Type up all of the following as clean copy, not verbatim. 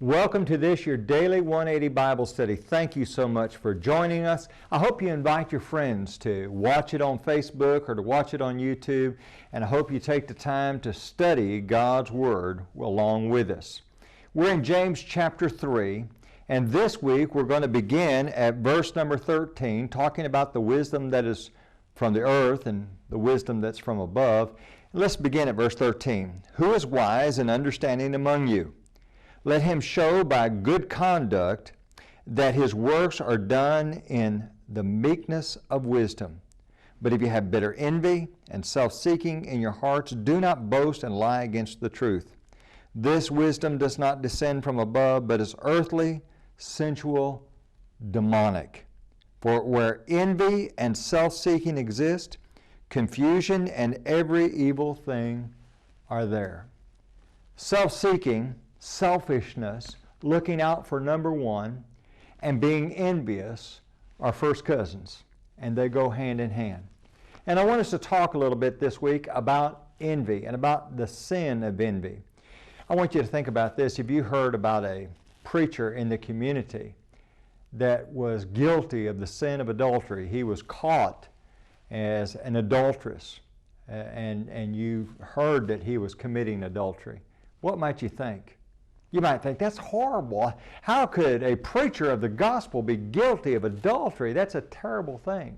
Welcome to this, your daily 180 Bible study. Thank you so much for joining us. I hope you invite your friends to watch it on Facebook or to watch it on YouTube, and I hope you take the time to study God's Word along with us. We're in James chapter 3, and this week we're going to begin at verse number 13, talking about the wisdom that is from the earth and the wisdom that's from above. Let's begin at verse 13. Who is wise and understanding among you? Let him show by good conduct that his works are done in the meekness of wisdom. But if you have bitter envy and self-seeking in your hearts, do not boast and lie against the truth. This wisdom does not descend from above, but is earthly, sensual, demonic. For where envy and self-seeking exist, confusion and every evil thing are there. Self-seeking, selfishness, looking out for number one, and being envious are first cousins, and they go hand in hand. And I want us to talk a little bit this week about envy and about the sin of envy. I want you to think about this. If you heard about a preacher in the community that was guilty of the sin of adultery, he was caught as an adulteress, and you heard that he was committing adultery, what might you think? You might think, that's horrible. How could a preacher of the gospel be guilty of adultery? That's a terrible thing.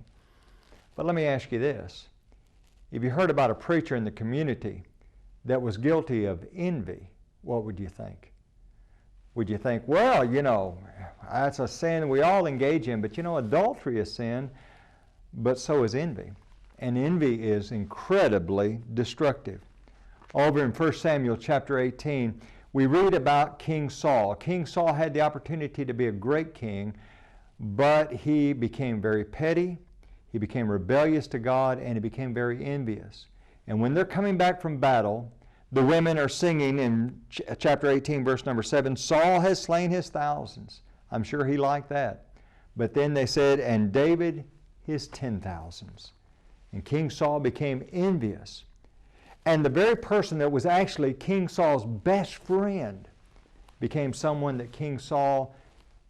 But let me ask you this. If you heard about a preacher in the community that was guilty of envy, what would you think? Would you think, well, that's a sin we all engage in, but adultery is sin, but so is envy. And envy is incredibly destructive. Over in 1 Samuel chapter 18, we read about King Saul. King Saul had the opportunity to be a great king, but he became very petty, he became rebellious to God, and he became very envious. And when they're coming back from battle, the women are singing in chapter 18, verse number 7, Saul has slain his thousands. I'm sure he liked that. But then they said, and David his 10,000s. And King Saul became envious. And the very person that was actually King Saul's best friend became someone that King Saul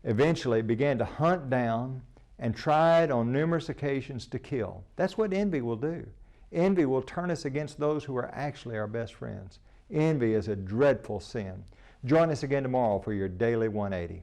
eventually began to hunt down and tried on numerous occasions to kill. That's what envy will do. Envy will turn us against those who are actually our best friends. Envy is a dreadful sin. Join us again tomorrow for your Daily 180.